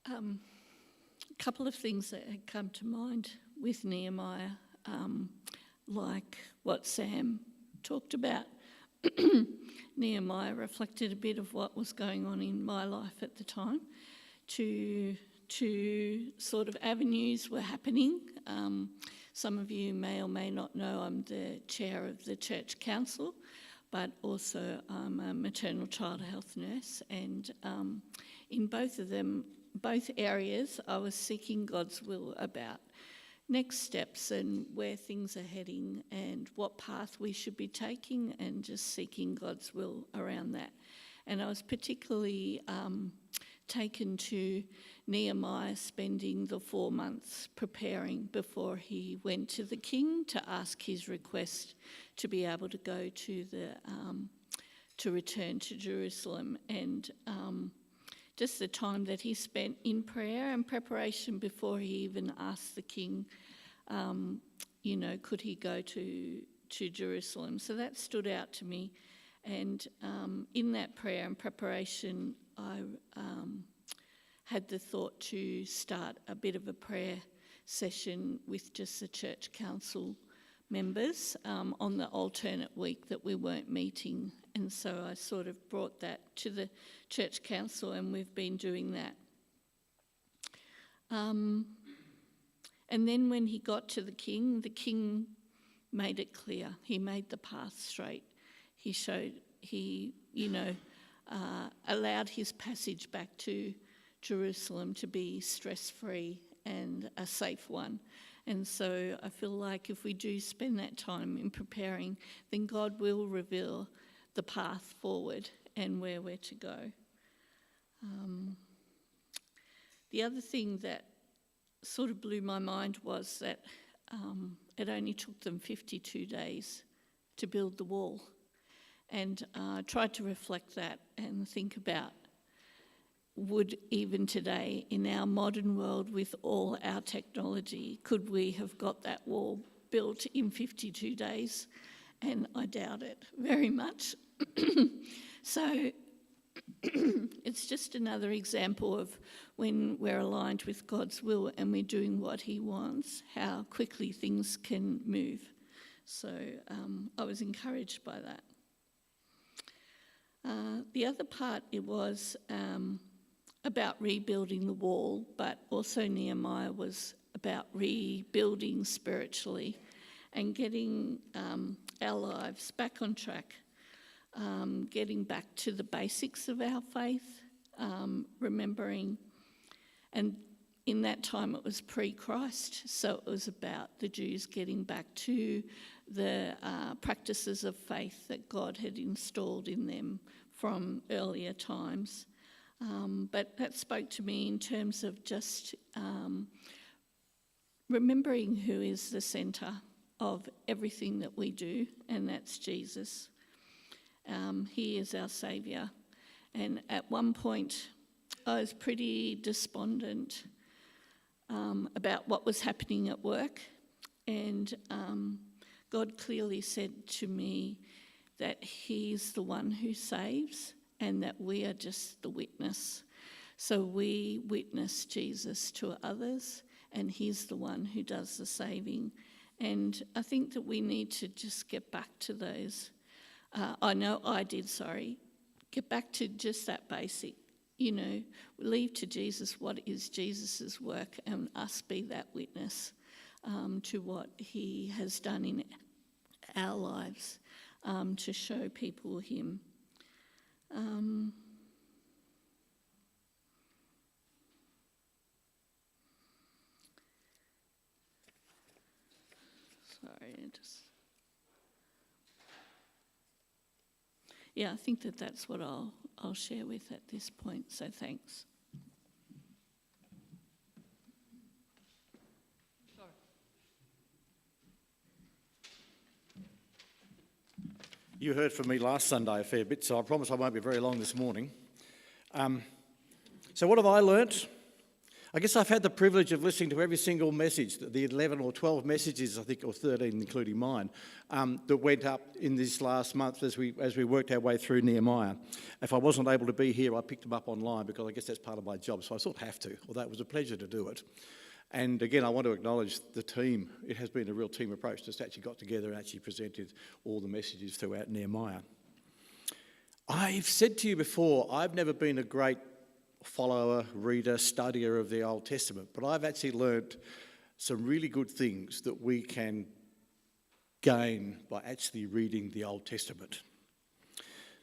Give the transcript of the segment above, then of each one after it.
A couple of things that had come to mind with Nehemiah, like what Sam talked about. Nehemiah reflected a bit of what was going on in my life at the time. Two sort of avenues were happening. Some of you may or may not know I'm the chair of the church council, but also I'm a maternal child health nurse, and in both areas I was seeking God's will about next steps and where things are heading and what path we should be taking, and just seeking God's will around that. And I was particularly taken to Nehemiah spending the 4 months preparing before he went to the king to ask his request to be able to go to return to Jerusalem, and just the time that he spent in prayer and preparation before he even asked the king, could he go to Jerusalem. So that stood out to me, and in that prayer and preparation I had the thought to start a bit of a prayer session with just the church council members on the alternate week that we weren't meeting. And so I sort of brought that to the church council, and we've been doing that. And then when he got to the king made it clear. He made the path straight. He allowed his passage back to Jerusalem to be stress-free and a safe one. And so I feel like if we do spend that time in preparing, then God will reveal the path forward and where we're to go. The other thing that sort of blew my mind was that it only took them 52 days to build the wall. And I tried to reflect that and think about, would even today in our modern world with all our technology, could we have got that wall built in 52 days? And I doubt it very much. So it's just another example of when we're aligned with God's will and we're doing what he wants, how quickly things can move. So I was encouraged by that. The other part, it was about rebuilding the wall, but also Nehemiah was about rebuilding spiritually and getting our lives back on track, getting back to the basics of our faith, remembering, and in that time it was pre-Christ, so it was about the Jews getting back to the practices of faith that God had installed in them from earlier times. But that spoke to me in terms of just remembering who is the centre of everything that we do, and that's Jesus. He is our saviour. And at one point, I was pretty despondent about what was happening at work, and God clearly said to me that he's the one who saves and that we are just the witness. So we witness Jesus to others, and he's the one who does the saving. And I think that we need to just get back to those. Get back to just that basic, leave to Jesus what is Jesus's work, and us be that witness to what he has done in our lives, to show people him. I think that's what I'll share with at this point, so thanks. You heard from me last Sunday a fair bit, so I promise I won't be very long this morning. So what have I learnt? I guess I've had the privilege of listening to every single message, the 11 or 12 messages, I think, or 13, including mine, that went up in this last month as we worked our way through Nehemiah. If I wasn't able to be here, I picked them up online because I guess that's part of my job, so I sort of have to, although it was a pleasure to do it. And again, I want to acknowledge the team. It has been a real team approach that's actually got together and actually presented all the messages throughout Nehemiah. I've said to you before, I've never been a great follower, reader, studier of the Old Testament, but I've actually learnt some really good things that we can gain by actually reading the Old Testament.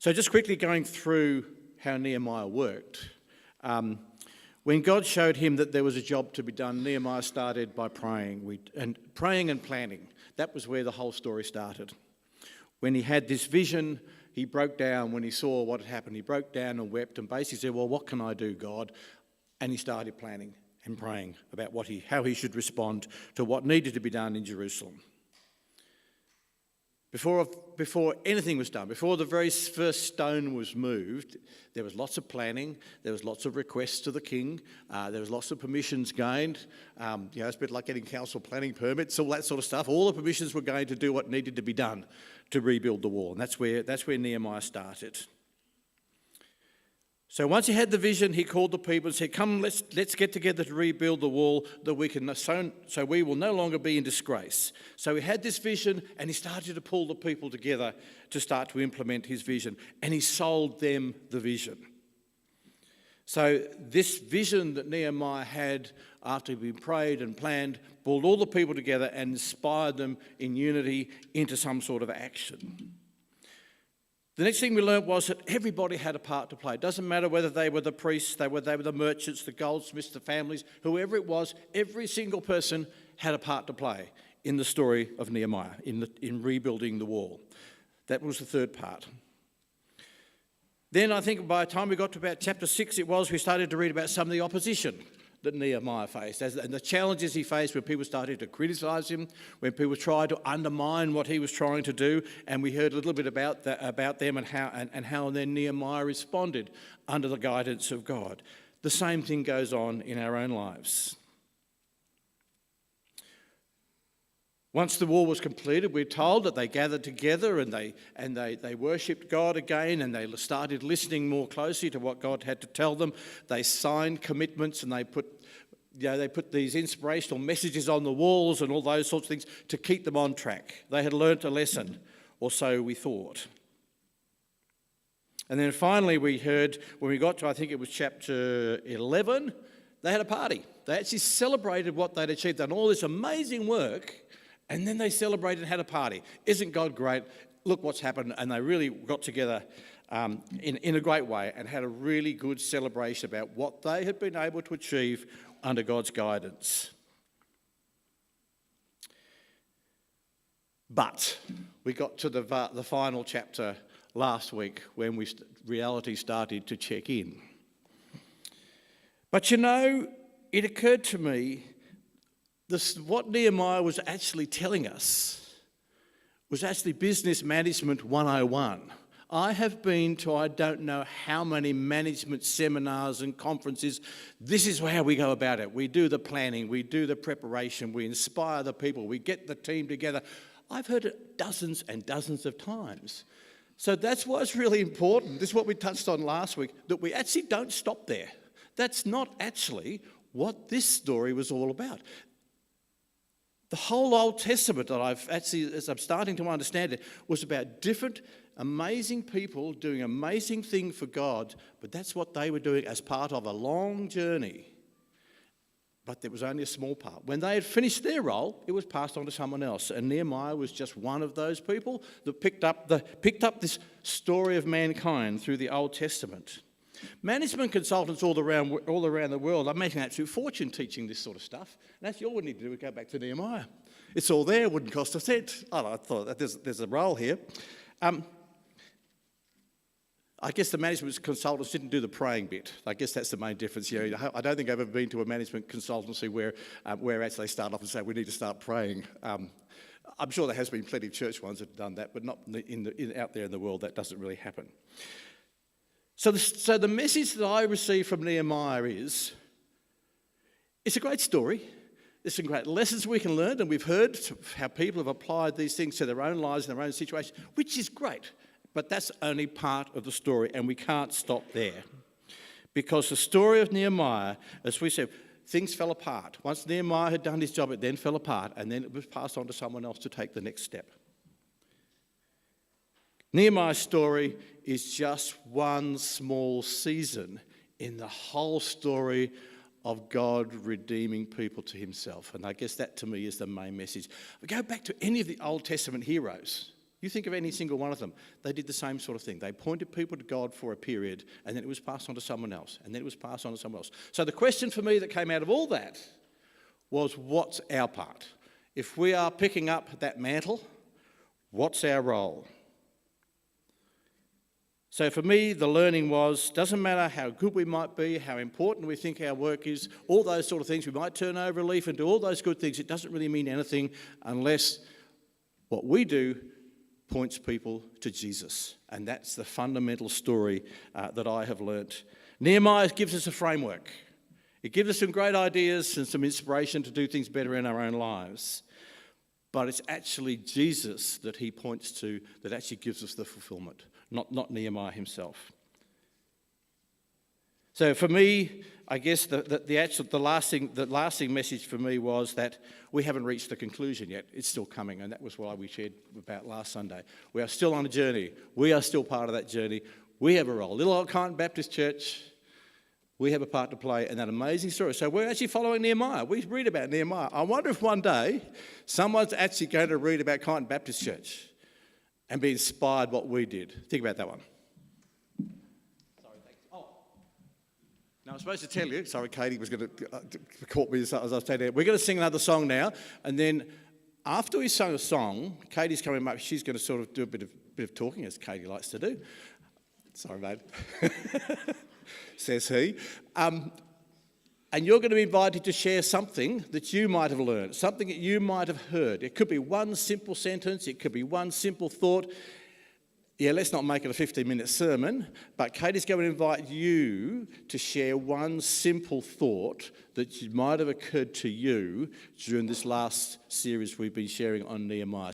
So just quickly going through how Nehemiah worked. When God showed him that there was a job to be done, Nehemiah started by praying and planning. That was where the whole story started. When he had this vision, he broke down. When he saw what had happened, he broke down and wept and basically said, well, what can I do, God? And he started planning and praying about how he should respond to what needed to be done in Jerusalem. Before anything was done, before the very first stone was moved, there was lots of planning, there was lots of requests to the king, there was lots of permissions gained. It's a bit like getting council planning permits, all that sort of stuff. All the permissions were going to do what needed to be done to rebuild the wall, and that's where Nehemiah started. So once he had the vision, he called the people and said, come, let's get together to rebuild the wall that we can, so we will no longer be in disgrace. So he had this vision and he started to pull the people together to start to implement his vision. And he sold them the vision. So this vision that Nehemiah had after he'd been prayed and planned, pulled all the people together and inspired them in unity into some sort of action. The next thing we learned was that everybody had a part to play. It doesn't matter whether they were the priests, they were the merchants, the goldsmiths, the families, whoever it was, every single person had a part to play in the story of Nehemiah, in rebuilding the wall. That was the third part. Then I think by the time we got to about chapter 6, we started to read about some of the opposition that Nehemiah faced, and the challenges he faced when people started to criticise him, when people tried to undermine what he was trying to do, and we heard a little bit about them and how then Nehemiah responded under the guidance of God. The same thing goes on in our own lives. Once the wall was completed, we're told that they gathered together and they worshipped God again, and they started listening more closely to what God had to tell them. They signed commitments and they put these inspirational messages on the walls and all those sorts of things to keep them on track. They had learnt a lesson, or so we thought. And then finally we heard, when we got to, I think it was chapter 11, they had a party. They actually celebrated what they'd achieved, done all this amazing work. And then they celebrated and had a party. Isn't God great? Look what's happened. And they really got together in a great way and had a really good celebration about what they had been able to achieve under God's guidance. But we got to the final chapter last week when reality started to check in. But it occurred to me, what Nehemiah was actually telling us was actually business management 101. I have been to I don't know how many management seminars and conferences. This is how we go about it. We do the planning, we do the preparation, we inspire the people, we get the team together. I've heard it dozens and dozens of times. So that's why it's really important. This is what we touched on last week, that we actually don't stop there. That's not actually what this story was all about. The whole Old Testament that as I'm starting to understand it, was about different, amazing people doing amazing things for God, but that's what they were doing as part of a long journey. But there was only a small part. When they had finished their role, it was passed on to someone else, and Nehemiah was just one of those people that picked up this story of mankind through the Old Testament. Management consultants all around the world are making an absolute fortune teaching this sort of stuff. And that's all we need to do is go back to Nehemiah. It's all there, wouldn't cost a cent. I thought that there's a role here. I guess the management consultants didn't do the praying bit. I guess that's the main difference here. I don't think I've ever been to a management consultancy where actually they start off and say, we need to start praying. I'm sure there has been plenty of church ones that have done that, but not out there in the world, that doesn't really happen. So the message that I received from Nehemiah is, It's a great story. There's some great lessons we can learn, and we've heard how people have applied these things to their own lives and their own situation, which is great. But that's only part of the story, and we can't stop there. Because the story of Nehemiah, as we said, things fell apart. Once Nehemiah had done his job, it then fell apart, and then it was passed on to someone else to take the next step. Nehemiah's story is just one small season in the whole story of God redeeming people to himself. And I guess that to me is the main message. We go back to any of the Old Testament heroes. You think of any single one of them. They did the same sort of thing. They pointed people to God for a period, and then it was passed on to someone else, and then it was passed on to someone else. So the question for me that came out of all that was, what's our part? If we are picking up that mantle, what's our role? So for me, the learning was, doesn't matter how good we might be, how important we think our work is, all those sort of things. We might turn over a leaf and do all those good things. It doesn't really mean anything unless what we do points people to Jesus. And that's the fundamental story that I have learnt. Nehemiah gives us a framework. It gives us some great ideas and some inspiration to do things better in our own lives. But it's actually Jesus that he points to that actually gives us the fulfillment, not Nehemiah himself. So for me, I guess the lasting message for me was that we haven't reached the conclusion yet. It's still coming, and that was why we shared about last Sunday. We are still on a journey. We are still part of that journey. We have a role. Little Old Kyneton Baptist Church, we have a part to play in that amazing story. So we're actually following Nehemiah. We read about Nehemiah. I wonder if one day someone's actually going to read about Kyneton Baptist Church and be inspired what we did. Think about that one. Now, I was supposed to tell you, sorry, Katie was going to caught me as I was saying that. We're going to sing another song now, and then after we sung a song, Katie's coming up, she's going to sort of do a bit of talking, as Katie likes to do. Sorry, mate, says he. And you're going to be invited to share something that you might have learned, something that you might have heard. It could be one simple sentence, it could be one simple thought. Yeah, let's not make it a 15-minute sermon, but Katie's going to invite you to share one simple thought that might have occurred to you during this last series we've been sharing on Nehemiah.